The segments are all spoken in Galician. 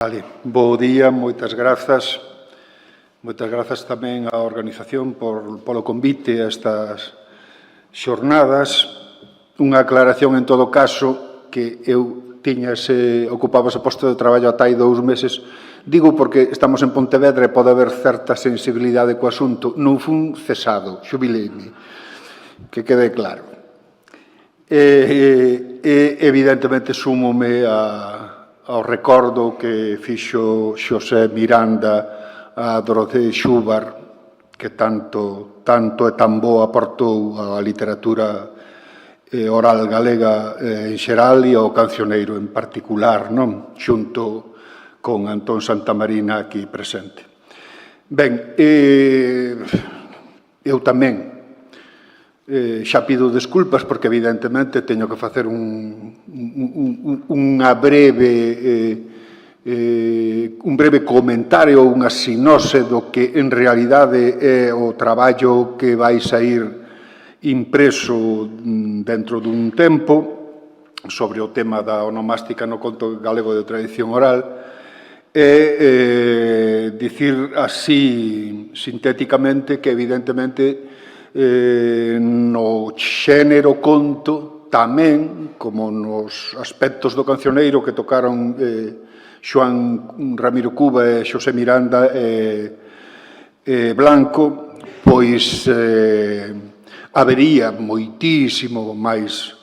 Vale, bo día, moitas grazas. Moitas grazas tamén á organización polo convite a estas xornadas. Unha aclaración en todo caso que eu ocupaba ese posto de traballo ata hai 2 meses. Digo porque estamos en Pontevedra e pode haber certa sensibilidade co asunto. Non fun cesado, xubileime, que quede claro. Evidentemente súmome ao recordo que fixo Xosé Miranda a Dorothea Xubar, que tanto e tan bo aportou á literatura oral galega en xeral e ao cancioneiro en particular, non? Xunto con Antón Santamarina aquí presente. Ben, eu tamén xa pido desculpas porque evidentemente teño que facer un breve comentario, unha sinose do que en realidade é o traballo que vai saír impreso dentro dun tempo sobre o tema da onomástica no conto galego de tradición oral e dicir así sintéticamente que evidentemente no xénero conto tamén, como nos aspectos do cancioneiro que tocaron Xoán Ramiro Cuba e Xosé Miranda e Blanco, pois habería moitísimo máis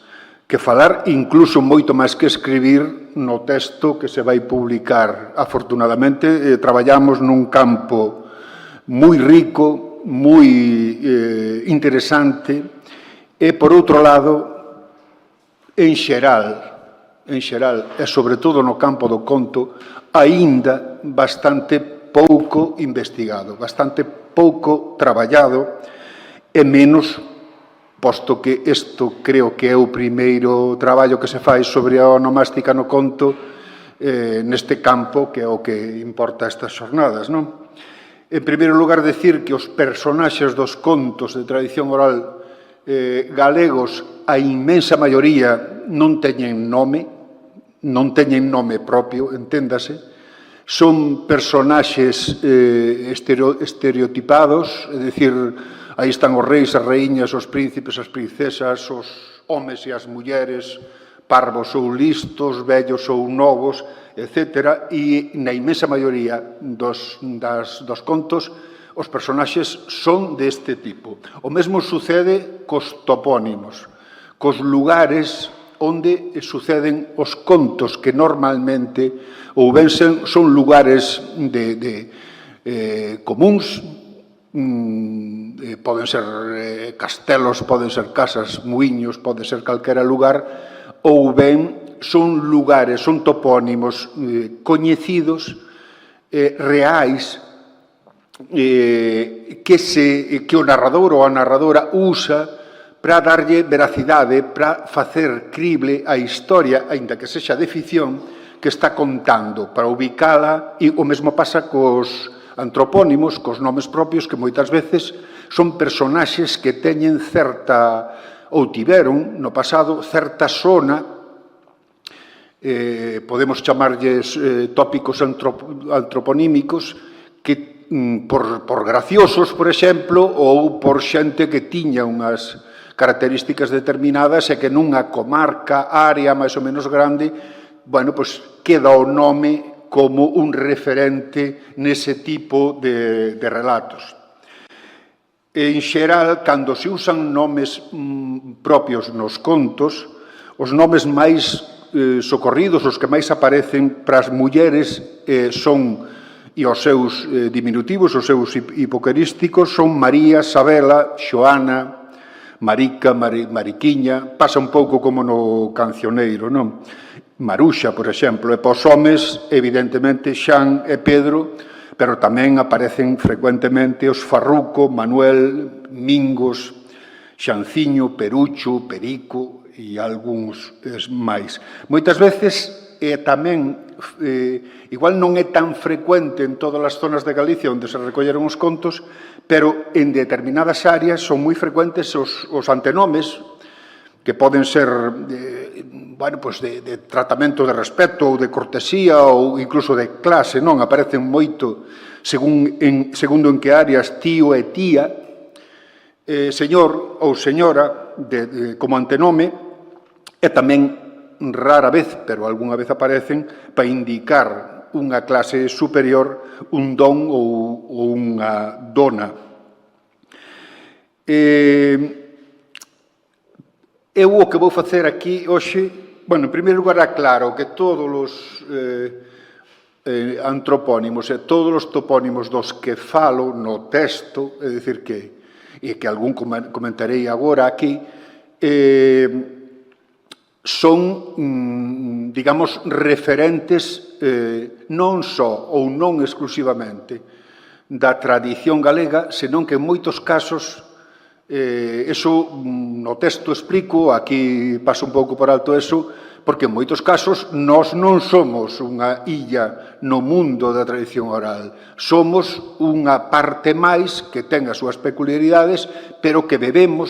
que falar, incluso moito máis que escribir no texto que se vai publicar. Afortunadamente, traballamos nun campo moi rico, moi interesante e, por outro lado, en xeral, e sobre todo no campo do conto, aínda bastante pouco investigado, bastante pouco traballado e menos, posto que isto creo que é o primeiro traballo que se fai sobre a onomástica no conto neste campo, que é o que importa estas xornadas, non? En primeiro lugar, decir que os personaxes dos contos de tradición oral galegos, a inmensa maioría, non teñen nome propio, enténdase. Son personaxes estereotipados, é dicir, aí están os reis, as raíñas, os príncipes, as princesas, os homes e as mulleres, parvos ou listos, vellos ou novos, etc. E na inmensa maioría dos contos os personaxes son deste tipo. O mesmo sucede cos topónimos, cos lugares onde suceden os contos que normalmente ou ben son lugares comuns, poden ser castelos, poden ser casas, muiños, pode ser calquera lugar, ou ben son lugares, son topónimos coñecidos, reais, que o narrador ou a narradora usa para darlle veracidade, para facer crible a historia, aínda que sexa de ficción, que está contando, para ubicala, e o mesmo pasa cos antropónimos, cos nomes propios, que moitas veces son personaxes que teñen certa, ou tiveron no pasado, certa sona, podemos chamarlles tópicos antroponímicos, que por graciosos, por exemplo, ou por xente que tiña unhas características determinadas e que nunha comarca, área máis ou menos grande, bueno, pois queda o nome como un referente nese tipo de relatos. En xeral, cando se usan nomes propios nos contos, os nomes máis socorridos, os que máis aparecen para as mulleres son, e os seus diminutivos, os seus hipocorísticos, son María, Sabela, Xoana, Marica, Mariquiña, pasa un pouco como no cancioneiro, non? Maruxa, por exemplo, e pos homes, evidentemente, Xan e Pedro, pero tamén aparecen frecuentemente os Farruco, Manuel, Mingos, Xanciño, Perucho, Perico e algúns máis. Moitas veces tamén, igual non é tan frecuente en todas as zonas de Galicia onde se recolleron os contos, pero en determinadas áreas son moi frecuentes os antenomes que poden ser bueno, pues de tratamento de respeto ou de cortesía ou incluso de clase, non? Aparecen moito segundo en que áreas tío e tía, señor ou señora como antenome, e tamén rara vez, pero algunha vez aparecen, para indicar unha clase superior, un don ou unha dona. Eu o que vou facer aquí hoxe, bueno, en primeiro lugar, aclaro que todos os antropónimos e todos os topónimos dos que falo no texto, é dicir que algún comentarei agora aquí, son, digamos, referentes non só ou non exclusivamente da tradición galega, senón que en moitos casos, eso no texto explico, aquí paso un pouco por alto eso, porque en moitos casos nós non somos unha illa no mundo da tradición oral, somos unha parte máis que ten as súas peculiaridades, pero que bebemos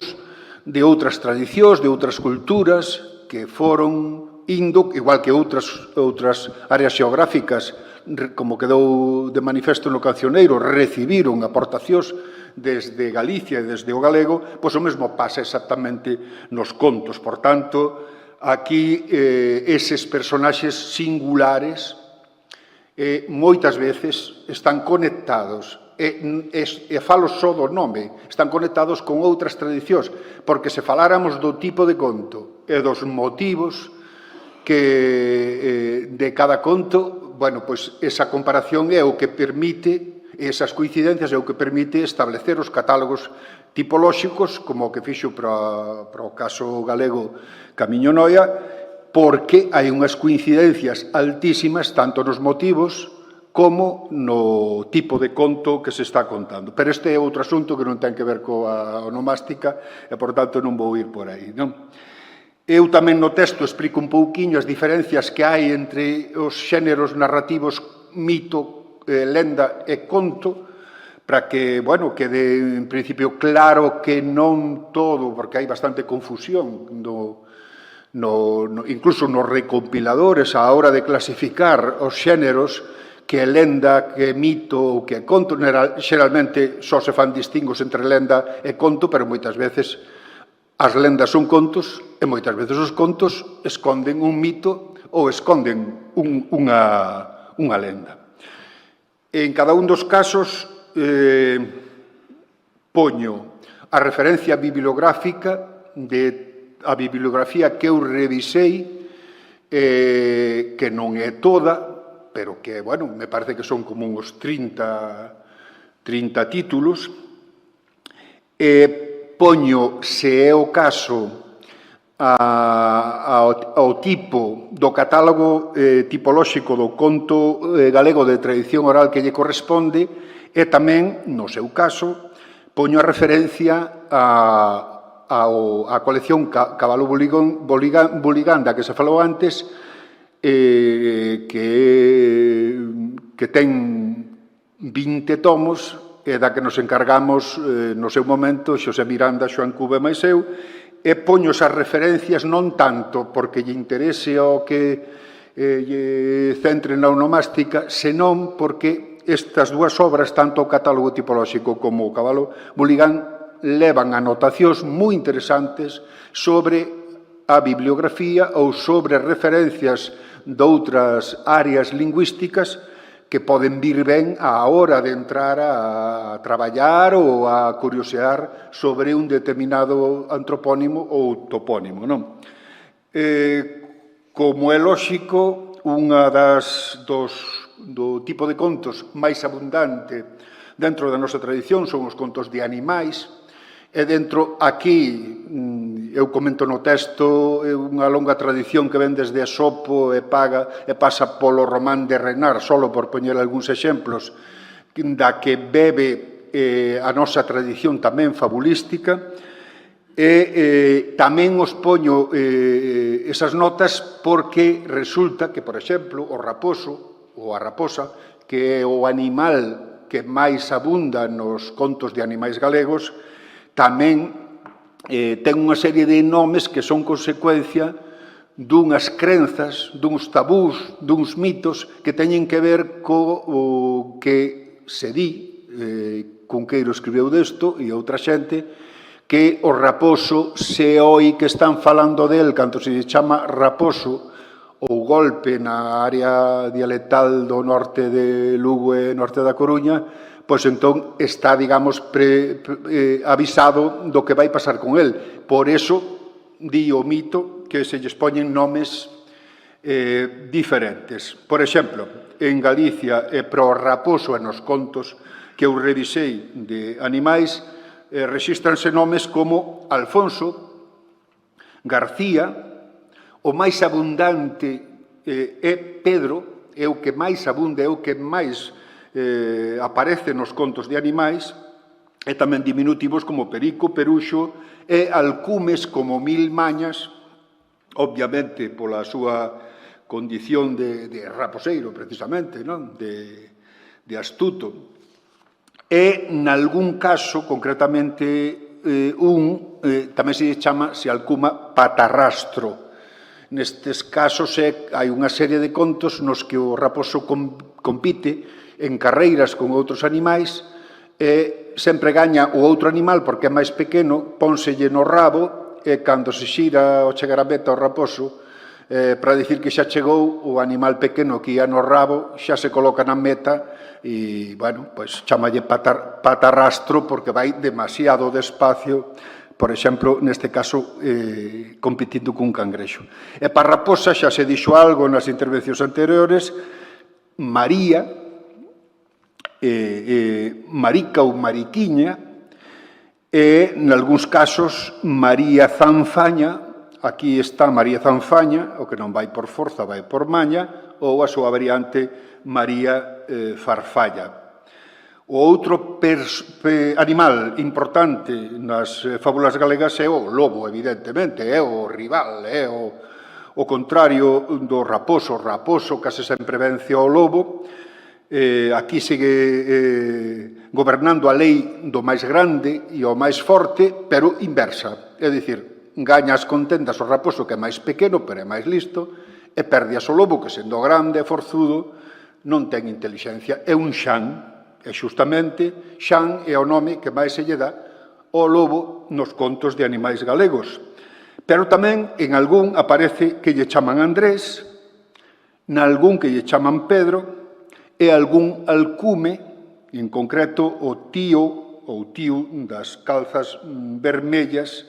de outras tradicións, de outras culturas, que foron indo, igual que outras áreas xeográficas, como quedou de manifesto no cancioneiro, recibiron aportacións desde Galicia e desde o galego, pois o mesmo pasa exactamente nos contos. Por tanto, aquí eses personaxes singulares moitas veces están conectados, e falo só do nome, están conectados con outras tradicións, porque se faláramos do tipo de conto e dos motivos que de cada conto, bueno, pois esa comparación é o que permite, esas coincidencias é o que permite establecer os catálogos tipolóxicos, como o que fixo para o caso galego Camiño Noia, porque hai unhas coincidencias altísimas tanto nos motivos como no tipo de conto que se está contando. Pero este é outro asunto que non ten que ver coa onomástica e, por tanto, non vou ir por aí, non? Eu tamén no texto explico un pouquiño as diferencias que hai entre os xéneros narrativos mito, lenda e conto, para que, bueno, quede en principio claro que non todo, porque hai bastante confusión incluso nos recompiladores á hora de clasificar os xéneros, que é lenda, que é mito ou que é conto. Xeralmente só se fan distingos entre lenda e conto, pero moitas veces as lendas son contos e moitas veces os contos esconden un mito ou esconden unha lenda. En cada un dos casos poño a referencia bibliográfica a bibliografía que eu revisei, que non é toda, pero que, bueno, me parece que son como uns 30 títulos, poño, se é o caso, ao tipo do catálogo tipolóxico do conto galego de tradición oral que lle corresponde, e tamén, no seu caso, poño a referencia a colección Cabalo Buliganda que se falou antes, que ten 20 tomos, e da que nos encargamos no seu momento Xosé Miranda, Xoán Cuba e máis eu, e poño esas referencias non tanto porque lle interese o que lle centre na onomástica, senón porque estas dúas obras, tanto o catálogo tipolóxico como o Cabalo Buligán, levan anotacións moi interesantes sobre a bibliografía ou sobre referencias doutras áreas lingüísticas que poden vir ben á hora de entrar a traballar ou a curiosear sobre un determinado antropónimo ou topónimo, non? Como é lóxico, unha do tipo de contos máis abundante dentro da nosa tradición son os contos de animais, e dentro aquí, eu comento no texto, unha longa tradición que ven desde Esopo e pasa polo Román de Renard, solo por poñer algúns exemplos, da que bebe a nosa tradición tamén fabulística, e tamén os poño esas notas porque resulta que, por exemplo, o raposo ou a raposa, que é o animal que máis abunda nos contos de animais galegos, tamén ten unha serie de nomes que son consecuencia dunhas crenzas, duns tabús, duns mitos que teñen que ver co que se di, Cunqueiro escribeu desto e outra xente, que o raposo se oi que están falando del cando se chama raposo ou golpe na área dialectal do norte de Lugo e norte da Coruña, pois entón está, digamos, avisado do que vai pasar con el. Por eso, di o mito que se lles poñen nomes diferentes. Por exemplo, en Galicia, pro raposo e nos contos que eu revisei de animais, rexístranse nomes como Alfonso, García, o máis abundante é Pedro, é o que máis abunda, é o que máis aparece nos contos de animais, e tamén diminutivos como Perico, Peruxo, e alcumes como Mil Mañas, obviamente pola súa condición de raposeiro, precisamente, non? De astuto. E, nalgún caso, concretamente, tamén se chama, se alcuma, Patarrastro. Nestes casos hai unha serie de contos nos que o raposo compite en carreiras con outros animais e sempre gaña o outro animal porque é máis pequeno, pónselle no rabo e cando se xira ao chegar a meta o raposo, para dicir que xa chegou, o animal pequeno que ia no rabo xa se coloca na meta e, bueno, pois chamalle patarrastro porque vai demasiado despacio, por exemplo, neste caso, competindo cun cangrexo. E para a raposa, xa se dixo algo nas intervencións anteriores, María, Marica ou Mariquiña, e, nalgúns casos, María Zanfaña. Aquí está María Zanfaña, o que non vai por forza, vai por maña, ou a súa variante María Farfalla. O outro animal importante nas fábulas galegas é o lobo, evidentemente, é o rival, é o contrario do raposo. O raposo case sempre vence ao lobo. Aquí sigue gobernando a lei do máis grande e o máis forte, pero inversa. É dicir, gaña as contendas o raposo que é máis pequeno, pero é máis listo, e perde o lobo que, sendo grande e forzudo, non ten inteligencia. É un xan. E xustamente xan é o nome que máis se lle dá ao lobo nos contos de animais galegos. Pero tamén en algún aparece que lle chaman Andrés, nalgún que lle chaman Pedro, e algún alcume, en concreto o tío ou tío das calzas vermellas,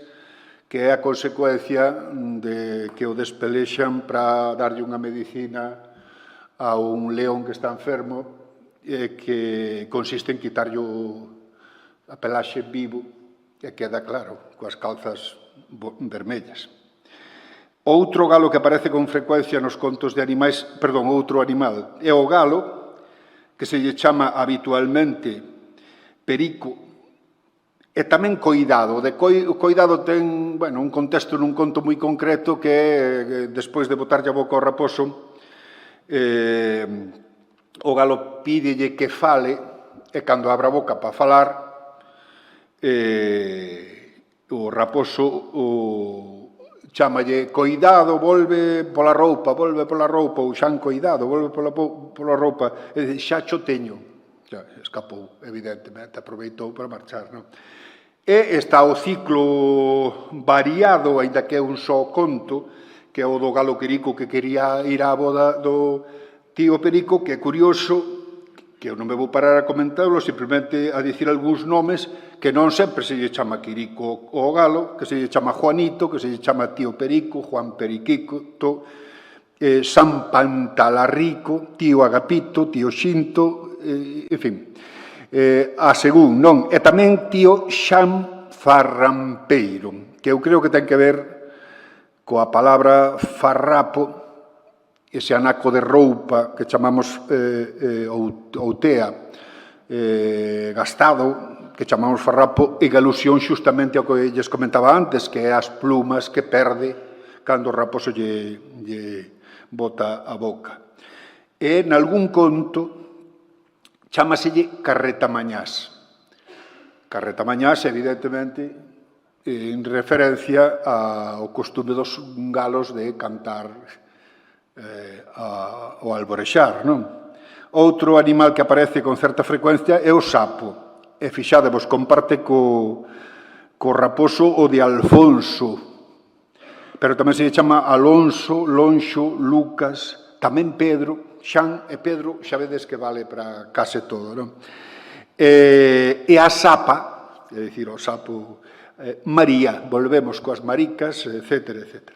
que é a consecuencia de que o despelexan para darlle unha medicina a un león que está enfermo, que consiste en quitarlle a pelaxe vivo e queda claro, coas calzas vermellas. Outro galo que aparece con frecuencia nos contos de animais, outro animal, é o galo, que se lle chama habitualmente perico, e tamén coidado. O coidado ten, un contexto nun conto moi concreto que é, despois de botarlle a boca ao raposo, o galo pídelle que fale, e cando abra a boca para falar, o raposo chámalle coidado, volve pola roupa, ou xan coidado, volve pola roupa, e dice, xa cho teño. Xa escapou, evidentemente, aproveitou para marchar, non? E está o ciclo variado, aínda que é un só conto, que é o do galo Quirico que quería ir á boda do tío Perico, que é curioso, que eu non me vou parar a comentarlo, simplemente a dicir algúns nomes que non sempre se lle chama Quirico ao galo, que se lle chama Juanito, que se lle chama tío Perico, Juan Periquito, San Pantalarrico, tío Agapito, tío Xinto, en fin, a según, non? E tamén tío Xan Farrampeiro, que eu creo que ten que ver coa palabra farrapo, ese anaco de roupa que chamamos outea, gastado, que chamamos farrapo, en alusión xustamente ao que lles comentaba antes, que é as plumas que perde cando o raposo lle bota a boca. E, nalgún conto, chámaselle carretamañás. Carretamañás, evidentemente, en referencia ao costume dos galos de cantar ao alborexar, non? Outro animal que aparece con certa frecuencia é o sapo. E fixadevos, comparte co raposo o de Alfonso, pero tamén se chama Alonso, Lonxo, Lucas, tamén Pedro, Xan e Pedro, xa vedes que vale para case todo, non? E a sapa, é dicir, o sapo María, volvemos coas maricas, etc., etc.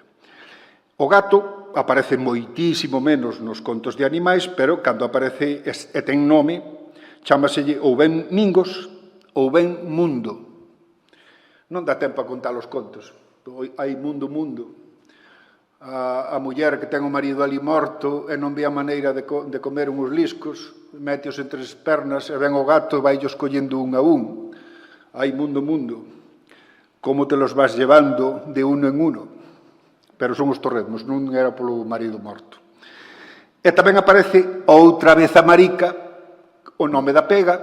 O gato aparece moitísimo menos nos contos de animais, pero cando aparece e ten nome, chámaselle ou ben Mingos ou ben Mundo. Non dá tempo a contar os contos. Hai mundo. A muller que ten o marido ali morto e non ve a maneira de comer uns liscos, méteos entre as pernas e ven o gato e vaillos collendo un a un. Hai mundo. Como te los vas llevando de uno en uno. Pero son os torrezmos, non era polo marido morto. E tamén aparece outra vez a marica, o nome da pega,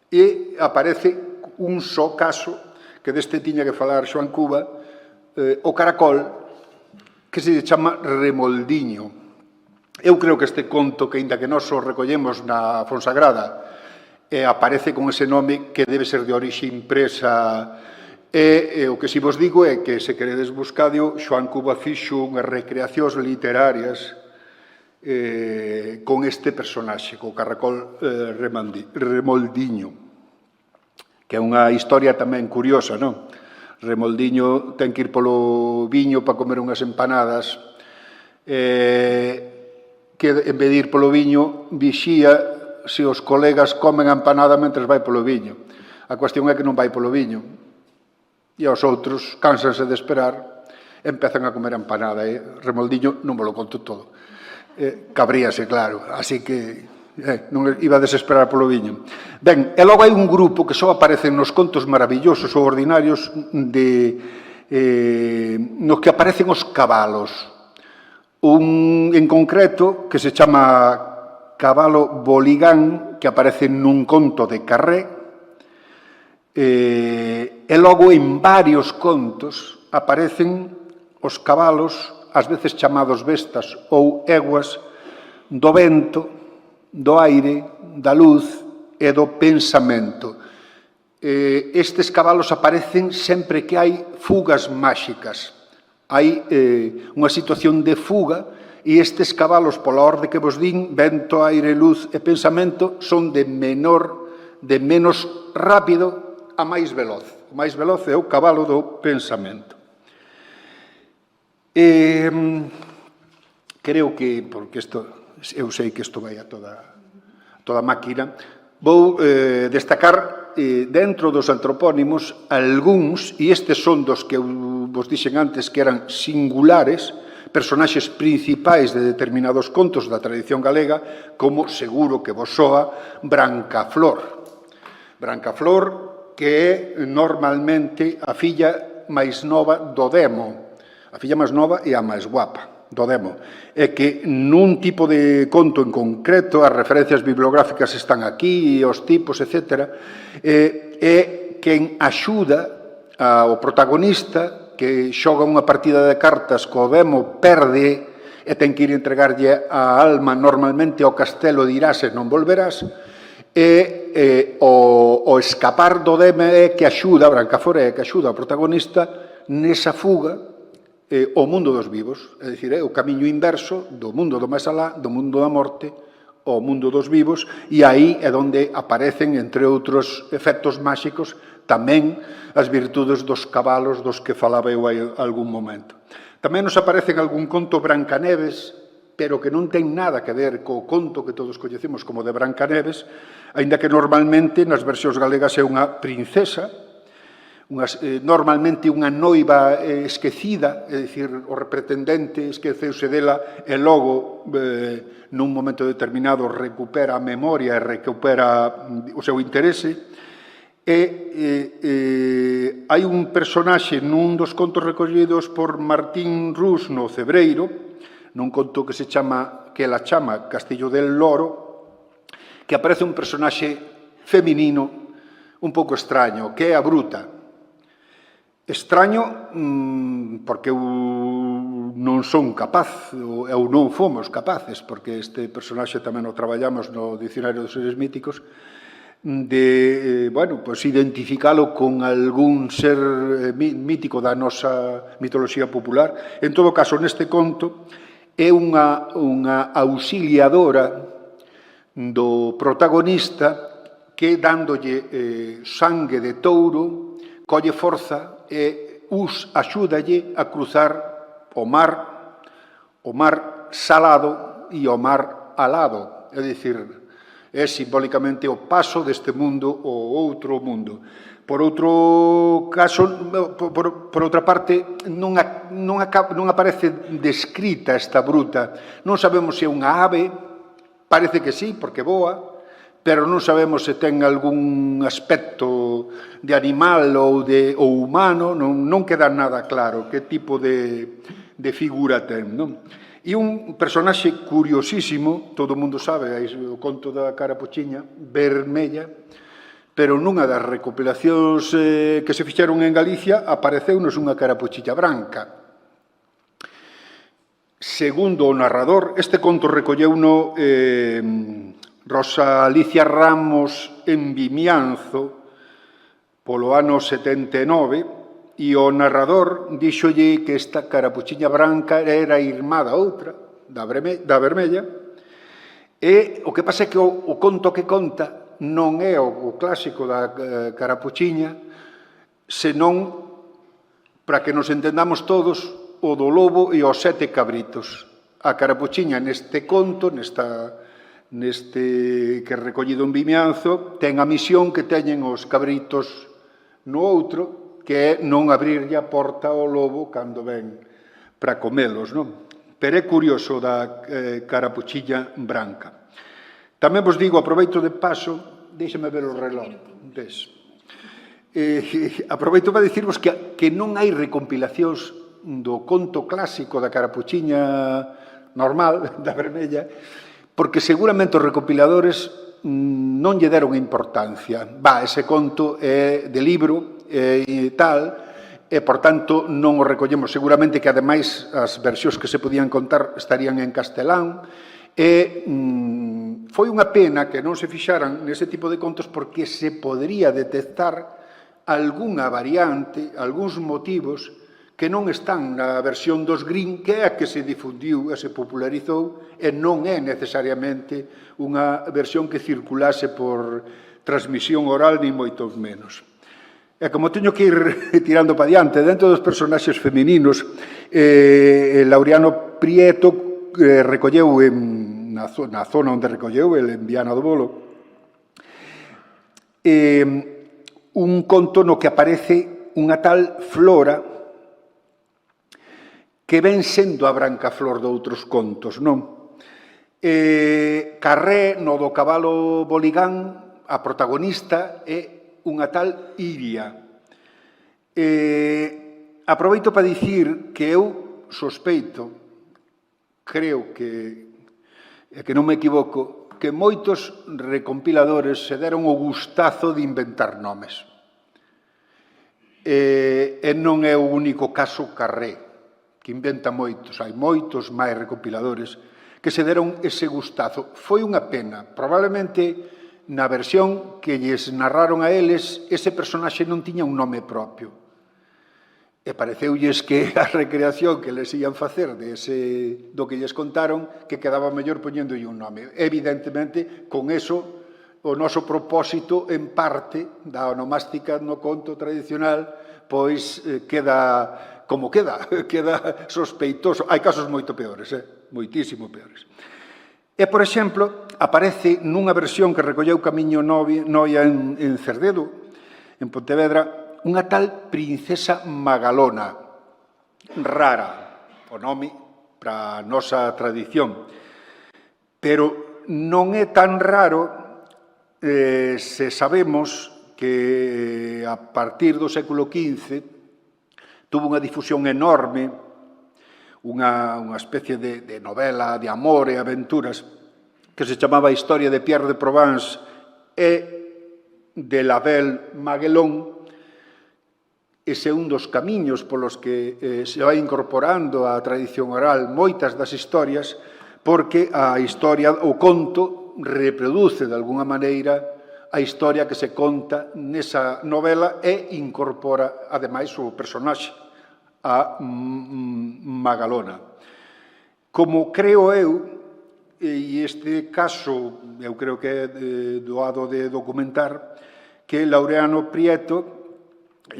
e aparece un só caso, que deste tiña que falar Xoán Cuba, o caracol, que se chama Remoldiño. Eu creo que este conto, que aínda que nós o recollemos na Fonsagrada, aparece con ese nome que debe ser de orixe impresa. E o que si vos digo é que, se queredes buscadio, Xoán Cuba fixo unhas recreacións literarias con este personaxe, co caracol Remoldiño, que é unha historia tamén curiosa, non? Remoldiño ten que ir polo viño para comer unhas empanadas, que en vez de ir polo viño vixía se os colegas comen a empanada mentre vai polo viño. A cuestión é que non vai polo viño, e os outros cánsanse de esperar e empezan a comer a empanada. Remoldiño non me lo conto todo. Cabríase, claro, así que non iba a desesperar polo viño. Ben, e logo hai un grupo que só aparece nos contos maravillosos ou ordinarios nos que aparecen os cabalos. Un en concreto que se chama Cabalo Boligán, que aparece nun conto de Carré, e logo en varios contos aparecen os cabalos, ás veces chamados bestas ou eguas, do vento, do aire, da luz e do pensamento. Estes cabalos aparecen sempre que hai fugas máxicas. Hai unha situación de fuga e estes cabalos, pola orde que vos din, vento, aire, luz e pensamento, son de menos rápido a máis veloz. O máis veloz é o cabalo do pensamento. Creo que, porque eu sei que isto vai a toda máquina, vou destacar dentro dos antropónimos algúns, e estes son dos que eu vos dixen antes que eran singulares, personaxes principais de determinados contos da tradición galega, como seguro que vos soa Brancaflor. Brancaflor, que é normalmente a filla máis nova do Demo, a filla máis nova e a máis guapa do Demo. É que nun tipo de conto en concreto, as referencias bibliográficas están aquí, os tipos, etc., é quen axuda ao protagonista que xoga unha partida de cartas co Demo, perde e ten que ir entregarlle a alma normalmente ao castelo de Irase, non volverás, e o escapar do Demo é que axuda, Brancaflor é que axuda ao protagonista nesa fuga o mundo dos vivos, é dicir, é o camiño inverso do mundo do máis alá, do mundo da morte, ao mundo dos vivos, e aí é onde aparecen, entre outros efectos máxicos, tamén as virtudes dos cabalos dos que falaba eu hai algún momento. Tamén nos aparecen algún conto Brancaneves, pero que non ten nada que ver co conto que todos coñecemos como de Brancaneves, aínda que normalmente nas versións galegas é unha princesa, normalmente unha noiva esquecida, é dicir, o pretendente esqueceuse dela e logo, nun momento determinado, recupera a memoria e recupera o seu interese. Hai un personaxe nun dos contos recollidos por Martín Rus no Cebreiro, nun conto que se chama, que ela chama Castillo del Loro, que aparece un personaxe feminino un pouco extraño, que é a Bruta. Extraño porque eu non son capaz, ou non fomos capaces, porque este personaxe tamén o traballamos no Dicionario dos Seres Míticos, de, pues identificalo con algún ser mítico da nosa mitoloxía popular. En todo caso, neste conto, é unha auxiliadora do protagonista que, dándolle sangue de touro, colle forza e axúdalle a cruzar o mar salado e o mar alado. É dicir, é simbólicamente o paso deste mundo ao outro mundo. Por outro caso, por outra parte, non aparece descrita esta bruta. Non sabemos se é unha ave, parece que sí, porque voa, pero non sabemos se ten algún aspecto de animal ou humano, non queda nada claro que tipo de figura ten, non? E un personaxe curiosísimo, todo o mundo sabe, o conto da carapuchiña vermella, pero nunha das recopilacións que se fixeron en Galicia apareceunos unha carapuchiña branca. Segundo o narrador, este conto recolleuno Rosa Alicia Ramos en Vimianzo polo ano 79 e o narrador díxolle que esta carapuchiña branca era irmá da outra, da vermella, e o que pasa é que o conto que conta non é o clásico da carapuchiña, senón, para que nos entendamos todos, o do lobo e os 7 cabritos. A carapuchiña neste conto, neste que é recollido en Vimianzo, ten a misión que teñen os cabritos no outro, que é non abrirlle a porta ao lobo cando ven para comelos, non? Pero é curioso da carapuchiña branca. Tamén vos digo, aproveito de paso, deixame ver o reloj. Aproveito para dicirvos que non hai recompilacións do conto clásico da carapuchiña normal, da vermella, porque seguramente os recopiladores non lle deron importancia. Ese conto é de libro e tal, e, por tanto, non o recollemos. Seguramente que, ademais, as versións que se podían contar estarían en castelán, e foi unha pena que non se fixaran nese tipo de contos porque se podría detectar algunha variante, algúns motivos que non están na versión dos Grimm, que é a que se difundiu e se popularizou, e non é necesariamente unha versión que circulase por transmisión oral, ni moito menos. E como teño que ir tirando para diante, dentro dos personaxes femininos, Laureano Prieto recolleu na zona onde recolleu, en Viana do Bolo, un conto no que aparece unha tal Flora que ven sendo a Brancaflor de outros contos, non? Carré, no do cabalo Boligán, a protagonista é unha tal Iria. Aproveito para dicir que eu sospeito, creo que non me equivoco, que moitos recompiladores se deron o gustazo de inventar nomes. E non é o único caso Carré, que inventa moitos, hai moitos máis recompiladores que se deron ese gustazo. Foi unha pena. Probablemente na versión que lles narraron a eles, ese personaxe non tiña un nome propio. E pareceulles que a recreación que les ian facer do que lles contaron, que quedaba mellor poñéndolle un nome. Evidentemente, con eso, o noso propósito, en parte, da onomástica no conto tradicional, pois queda como queda sospeitoso. Hai casos moito peores, moitísimo peores. E, por exemplo, aparece nunha versión que recolleu Camiño Noia en Cerdedo, en Pontevedra, unha tal Princesa Magalona, rara, o nome para a nosa tradición. Pero non é tan raro se sabemos que a partir do século XV tuvo unha difusión enorme, unha especie de novela de amor e aventuras que se chamaba Historia de Pierre de Provence e de la Belle Maguelone, ese é un dos camiños polos que se vai incorporando á tradición oral moitas das historias, porque a historia, o conto, reproduce de alguna maneira a historia que se conta nesa novela e incorpora, ademais, o personaxe, a Magalona. Como creo eu, e este caso, eu creo que é doado de documentar, que Laureano Prieto,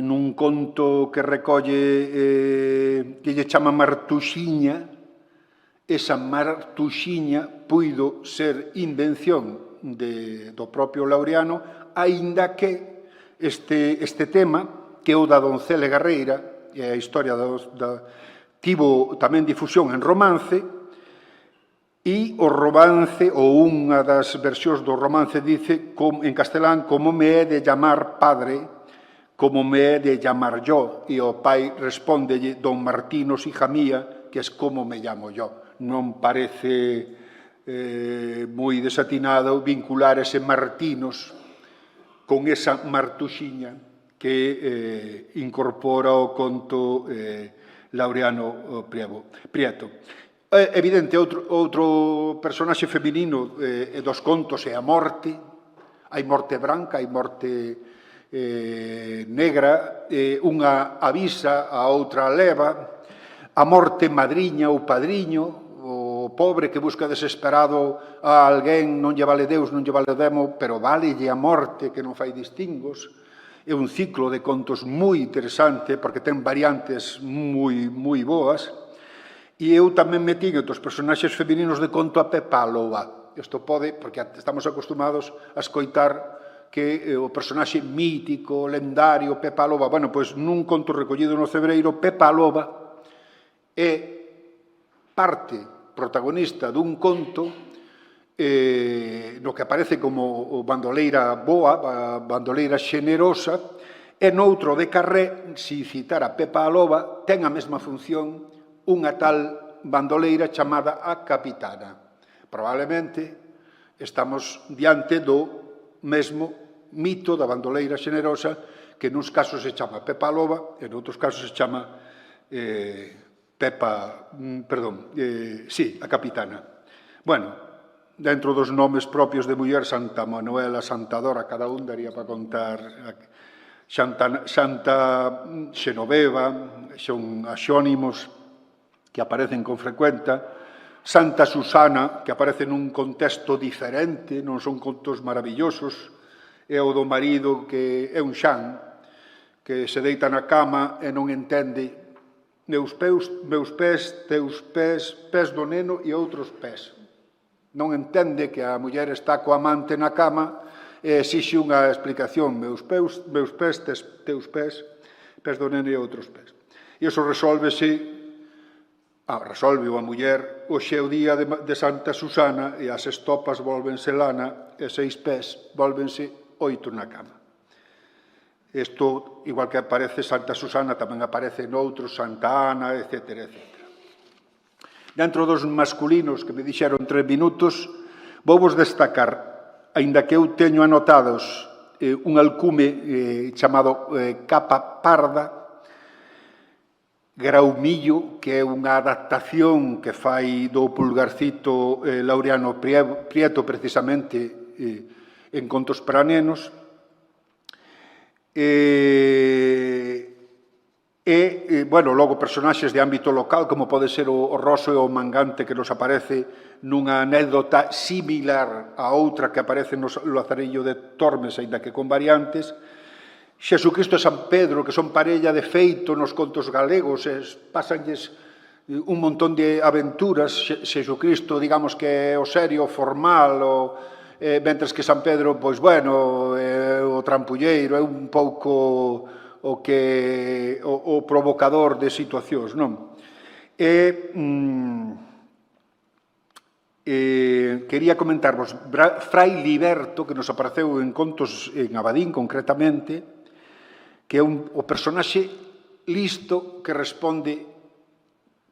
nun conto que recolle, que lle chama Martuxiña, esa Martuxiña puido ser invención do propio Laureano, aínda que este tema, que é o da doncela guerreira, e a historia tivo tamén difusión en romance, e o romance, ou unha das versións do romance, dice en castelán, como me he de llamar padre, como me he de llamar yo, e o pai respóndelle, don Martinos, hija mía, que es como me llamo yo. Non parece moi desatinado vincular ese Martinos con esa Martuxiña que incorpora o conto Laureano Prieto. É evidente, outro personaxe feminino dos contos é a morte. Hai morte branca, hai morte negra, unha avisa, a outra leva, a morte madriña ou padriño, o pobre que busca desesperado a alguén, non lle vale Deus, non lle vale o demo, pero válelle a morte que non fai distingos. É un ciclo de contos moi interesante, porque ten variantes moi boas. E eu tamén metín entre os personaxes femininos de conto a Pepa a Loba. Isto pode, porque estamos acostumados a escoitar que o personaxe mítico, lendario, Pepa a Loba. Bueno, pois nun conto recollido no Cebreiro, Pepa a Loba é parte protagonista dun conto no que aparece como bandoleira boa, bandoleira xenerosa, e noutro de Carré, se citar a Pepa a Loba, ten a mesma función unha tal bandoleira chamada a Capitana. Probablemente estamos diante do mesmo mito da bandoleira xenerosa, que nuns casos se chama Pepa a Loba e noutros casos se chama a Capitana. Bueno, dentro dos nomes propios de muller, Santa Manuela, Santa Dora, cada un daría para contar. Santa Xenoveva, son axónimos que aparecen con frecuenta. Santa Susana, que aparece nun contexto diferente, non son contos maravillosos, é o do marido que é un xan, que se deita na cama e non entende meus pés, teus pés, pés do neno e outros pés. Non entende que a muller está coa amante na cama e exixe unha explicación. Meus pés, teus pés, pés do neno e outros pés. E iso resolve a muller, hoxe é o día de Santa Susana e as estopas volvense lana e 6 pés volvense 8 na cama. Isto, igual que aparece Santa Susana, tamén aparece noutros, Santa Ana, etc. Dentro dos masculinos que me dixeron 3 minutos, vouvos destacar, aínda que eu teño anotados un alcume chamado Capa Parda, Graumillo, que é unha adaptación que fai do Pulgarcito Laureano Prieto, precisamente, en contos para nenos, logo personaxes de ámbito local, como pode ser o Roso e o Mangante, que nos aparece nunha anécdota similar a outra que aparece no Lazarillo de Tormes, aínda que con variantes. Xesucristo e San Pedro, que son parella de feito nos contos galegos, pásanlles un montón de aventuras. Xesucristo, digamos que é o serio, formal, mentres que San Pedro, pois, bueno, é o trampulleiro, é un pouco o provocador de situacións, non? Quería comentarvos Frai Liberto, que nos apareceu en contos en Abadín, concretamente, que é o personaxe listo que responde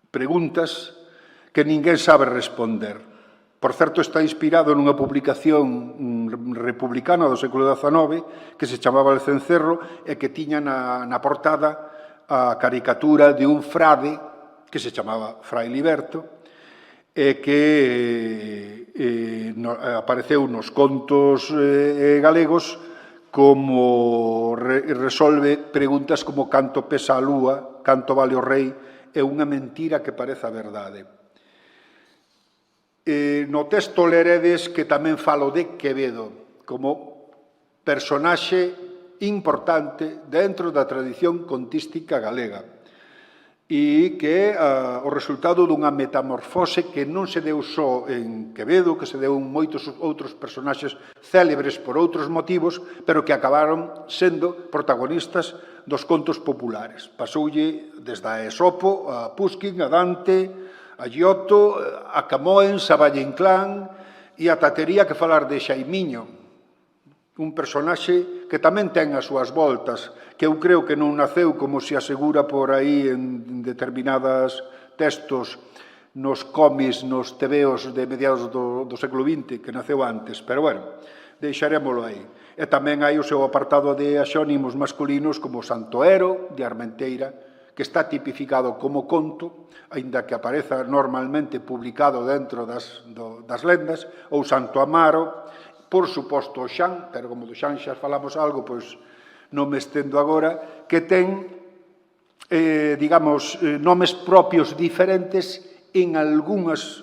preguntas que ninguén sabe responder. Por certo, está inspirado nunha publicación republicana do século XIX que se chamaba El Cencerro e que tiña na portada a caricatura de un frade que se chamaba Fray Liberto e que apareceu nos contos galegos como resolve preguntas como canto pesa a lúa, canto vale o rei, é unha mentira que parece a verdade. No texto leredes que tamén falo de Quevedo como personaxe importante dentro da tradición contística galega e que é o resultado dunha metamorfose que non se deu só en Quevedo, que se deu en moitos outros personaxes célebres por outros motivos, pero que acabaron sendo protagonistas dos contos populares. Pasoulle desde a Esopo, a Pushkin, a Dante, a Giotto, a Camões, a Valle Inclán e ata tería que falar de Xaimiño, un personaxe que tamén ten as súas voltas, que eu creo que non naceu como se asegura por aí en determinados textos nos cómics, nos tebeos de mediados do século XX, que naceu antes, pero bueno, deixarémolo aí. E tamén hai o seu apartado de axónimos masculinos como Santoero, de Armenteira, que está tipificado como conto, aínda que apareza normalmente publicado dentro das lendas, ou Santo Amaro, por suposto o Xan, pero como do Xan xa falamos algo, pois non me estendo agora, que ten, digamos, nomes propios diferentes en algunhas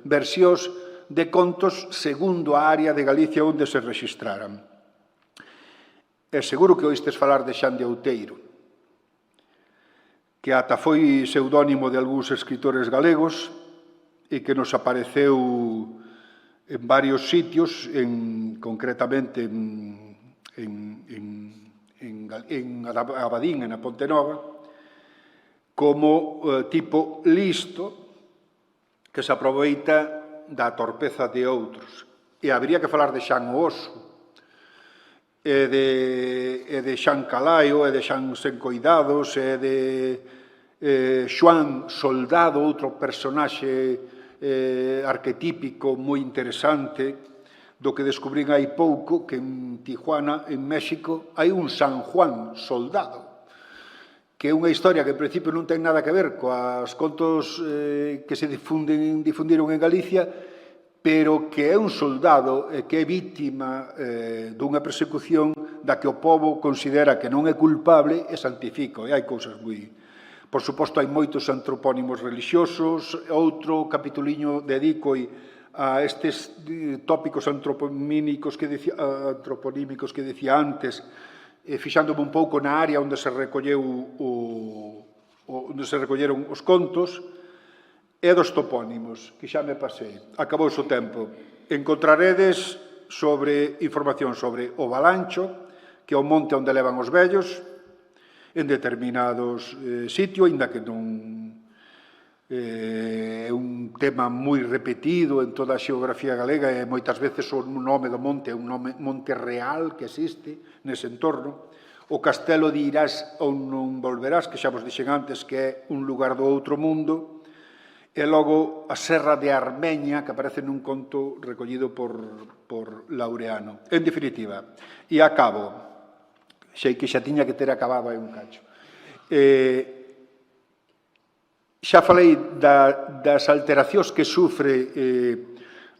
versións de contos segundo a área de Galicia onde se registraran. E seguro que oístes falar de Xan de Outeiro, que ata foi pseudónimo de algúns escritores galegos e que nos apareceu en varios sitios, concretamente en Abadín, en a Ponte Nova, como tipo listo que se aproveita da torpeza de outros. E habería que falar de Xan o Oso, e de Xan Calaio, e de Xan Sencoidados, e de Xoan Soldado, outro personaxe arquetípico moi interesante, do que descubrín hai pouco, que en Tijuana, en México, hai un San Juan Soldado, que é unha historia que en principio non ten nada que ver coas contos que se difundiron en Galicia, pero que é un soldado que é vítima dunha persecución da que o pobo considera que non é culpable e santifica, e hai cousas moi... Por suposto, hai moitos antropónimos religiosos, outro capituliño dedico a estes tópicos antroponímicos que decía antes, fixándome un pouco na área onde se recolleron os contos, e dos topónimos, que xa me pasei. Acabou o tempo. Encontraredes información sobre o Balancho, que é o monte onde levan os vellos, en determinados sitios, aínda que non é un tema moi repetido en toda a xeografía galega e moitas veces o nome do monte é un monte real que existe nese entorno. O castelo de Irás ou non volverás, que xa vos dixen antes que é un lugar do outro mundo, e logo a Serra de Armeña, que aparece nun conto recollido por Laureano. En definitiva, e acabo. Sei que xa tiña que ter acabado aí un cacho. Xa falei das alteracións que sufre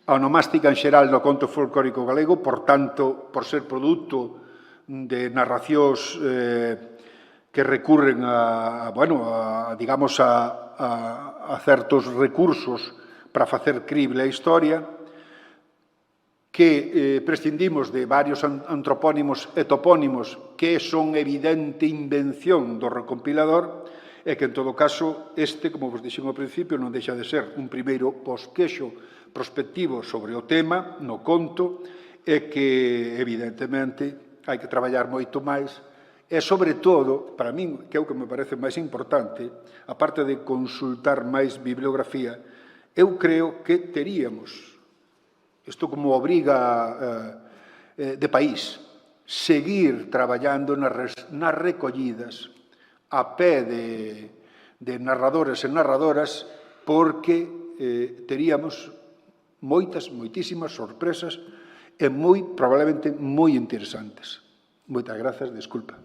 a onomástica en xeral no conto folclórico galego, por tanto, por ser produto de narracións que recurren a certos recursos para facer crible a historia, que prescindimos de varios antropónimos e topónimos que son evidente invención do recompilador e que, en todo caso, como vos dixen ao principio, non deixa de ser un primeiro bosquexo prospectivo sobre o tema, no conto, e que, evidentemente, hai que traballar moito máis e, sobre todo, para min, que é o que me parece máis importante, aparte de consultar máis bibliografía, eu creo que teríamos, isto como obriga de país, seguir traballando nas recollidas a pé de narradores e narradoras, porque teríamos moitísimas sorpresas e probablemente moi interesantes. Moitas grazas, desculpa.